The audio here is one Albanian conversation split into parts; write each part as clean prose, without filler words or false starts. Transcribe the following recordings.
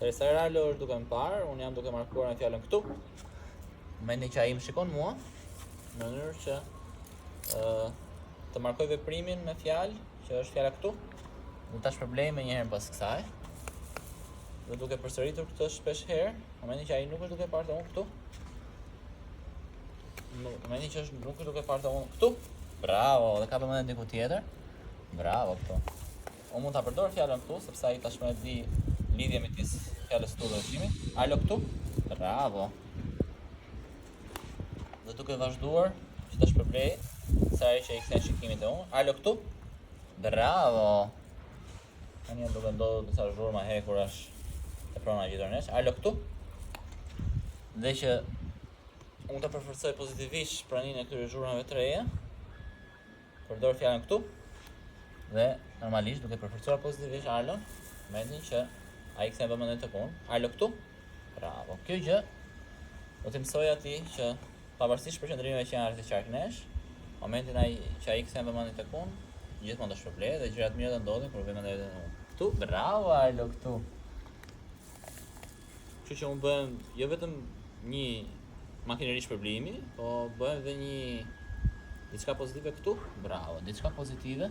Teresa Ralo është duke më parë, unë jam duke markuar në fjallën këtu. Momentin që ai më shikon mua, në mënyrë që të markoj veprimin me fjalë, që është fjala këtu. Do ta shpërblej më një herë pas kësaj. Dhe duke përsëritur këtë shpesh herë, momentin që ai nuk është duke parë të unë këtu. Momentin që nuk është duke parë të unë këtu. Bravo, dhe ka përmendje diku tjetër. Bravo këtu. Unë mund ta përdor fjalën këtu sepse ai tashmë e di lidhje me tis fjalës këtu dhe ushqimit. Alo këtu. Bravo. Dhe duke vazhduar që ta shpërblej sa herë që i kthen shikimit e unë. Alo këtu. Bravo. Tani jam duke ndodhur disa zhurma hekurash e prona gjithërnesh. Alo këtu. Dhe që unë të përforcoj pozitivisht praninë e këtyre zhurmave të reja, përdor fjalën këtu dhe normalisht duke përforcuar pozitivisht Arlon, momentin që ai kthen vëmendjen tek unë. Alo këtu. Bravo. Kjo gjë do të mësoj atij që pavarësisht përqendrimeve që janë rreth qark nesh, momentin që ai kthen vëmendjen tek unë, gjithmonë do shpërblej dhe gjërat mira do ndodhin kur vëmendja tek unë. Këtu, bravo Arlo këtu. Kështu që unë bëhem jo vetëm një makineri shpërblimi, po bëhem edhe diçka pozitive këtu. Bravo, diçka pozitive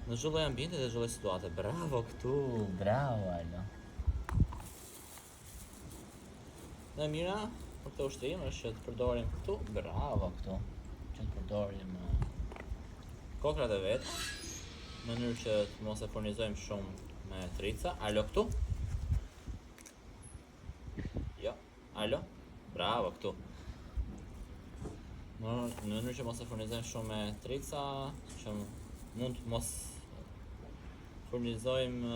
në çdo lloj ambienti dhe çdo lloj situate. Bravo këtu, bravo Arlo. Dhe mira për këtë ushtrim është që të përdorim këtu. Bravo këtu. Që të përdorim kokrat e vet, në mënyrë që të mos e furnizojmë shumë me trica. Alo këtu. Jo, alo. Bravo këtu. Në mënyrë që mos e furnizojmë shumë me trica, që mund të mos furnizojmë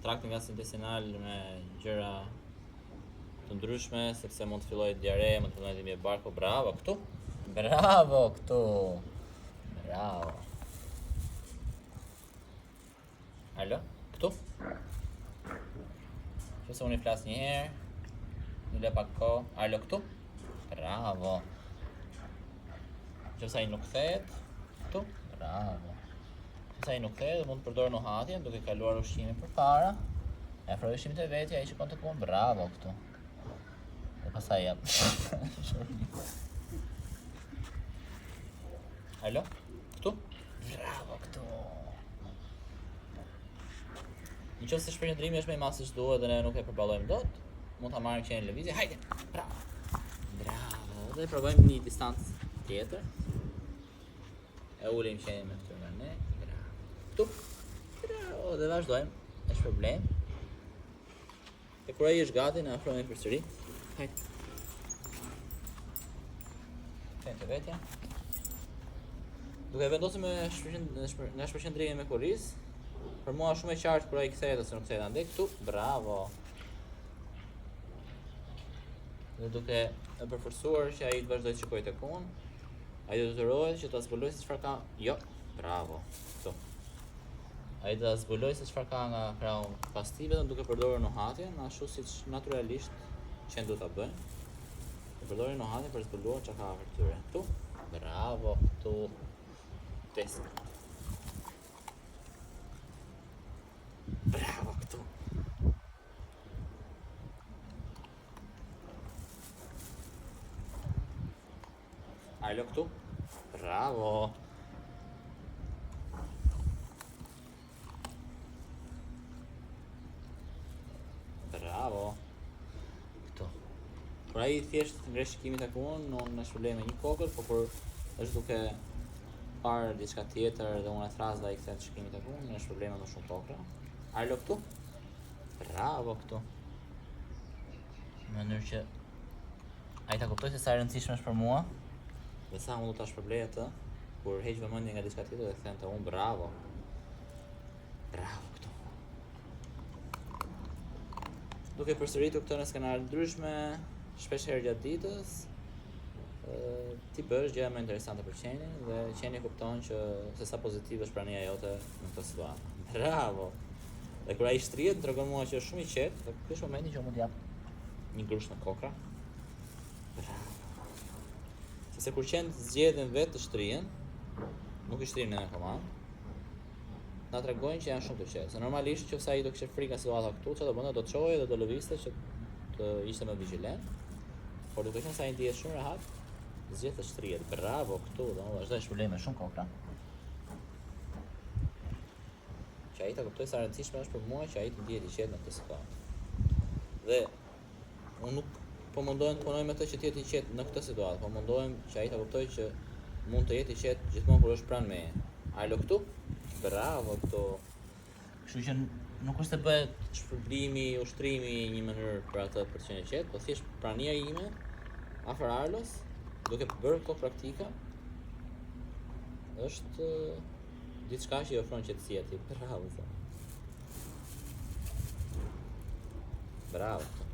traktin gastrointestinal me gjëra të ndryshme, sepse mund të fillojë diare, mund të fillojë dhimbje barku. Bravo këtu. Bravo këtu. Bravo. Alo, këtu. Nëse unë i flas një herë, në le pak kohë. Alo këtu. Bravo. Nëse ai nuk kthehet, këtu. Bravo. Nëse ai nuk kthehet, mund të përdor nuhatjen duke kaluar ushqimin përpara. E afroj ushqimit e vetë, ai shikon tek unë. Bravo këtu. Dhe pastaj jap. Alo? Këtu? Bravo këtu. Nëse shpërndrimi është më i madh se ç'duhet dhe ne nuk e përballojmë dot, mund ta marrim qenë në lëvizje. Hajde. Bravo. Bravo. Dhe provojmë një distancë tjetër. E ulim qenë me këtë mënyrë. Bravo. Këtu. Bravo. Dhe vazhdojmë. E shpërblejmë. E kur ai është gati, ne afrohemi përsëri. Hajde. Të vetja. Duke vendosur nga shpërqendrimi me korriz, për mua është shumë e qartë kur ai kthehet ose nuk kthehet andej këtu. Bravo. Dhe duke e përforcuar që ai të vazhdojë të shikojë tek unë, ai do të detyrohet që ta zbulojë se çfarë ka. Jo, bravo. Këtu. Ai do ta zbulojë se çfarë ka nga krau pas tij, vetëm duke përdorur nuhatjen, ashtu siç natyralisht që do ta bëjnë. Përdori nuhatjen për të zbuluar çka ka afër tyre. Këtu. Bravo. Këtu. Test. Bravo këtu. Alo këtu. Bravo. Bravo. Këtu. Kur ai thjesht ngresh shikimin tek unë, unë e shpëlej me një kokër, por kur është duke parë diçka tjetër dhe unë e thras dhe ai kthet shikimin tek unë, në është probleme më shumë kokra. Alo këtu. Bravo këtu. Në mënyrë që ai ta kuptoj se sa e rëndësishme është për mua dhe sa unë do ta shpërblej atë kur heq vëmendjen nga diçka tjetër dhe kthen te unë. Bravo. Bravo këtu. Duke përsëritur këtë në skenare ndryshme, shpesh herë gjatë ditës, ti bësh gjëra më interesante për qenin dhe qeni kupton që se sa pozitive është prania jote në këtë situatë. Bravo. Dhe kur ai shtrihet, tregon mua që është shumë i qetë, dhe ky është momenti që mund të jap një grush në kokra. Bravo. Sepse kur qenë zgjedhin vetë të shtrihen, nuk i shtrihen në komand. na tregojnë që janë shumë të qetë. Se normalisht nëse ai do kishte frikë nga situata këtu, çfarë do bënte? Do të çojë dhe do lëvizte që të ishte më vigjilent. Por duke qenë se ai ndihet shumë rehat, zgjedh të shtrihet. Bravo këtu, domosdoshmë vazhdoi shpërblim me shumë kokra. Që ai ta kuptoi sa rëndësishme është për mua që ai të ndihet i qetë në këtë situatë. Dhe unë nuk po mundohem të punoj me të që të jetë i qetë në këtë situatë, po mundohem që ai ta kuptoj që mund të jetë i qetë gjithmonë kur është pranë meje. Alo këtu? Bravo këtu. Kështu që nuk është të bëhet shpërblimi, ushtrimi një mënyrë për atë për të qenë i qetë, po thjesht prania ime afër Arlos, duke bërë këto praktika, është diçka që i ofron qetësi atij. Bravo. Bravo.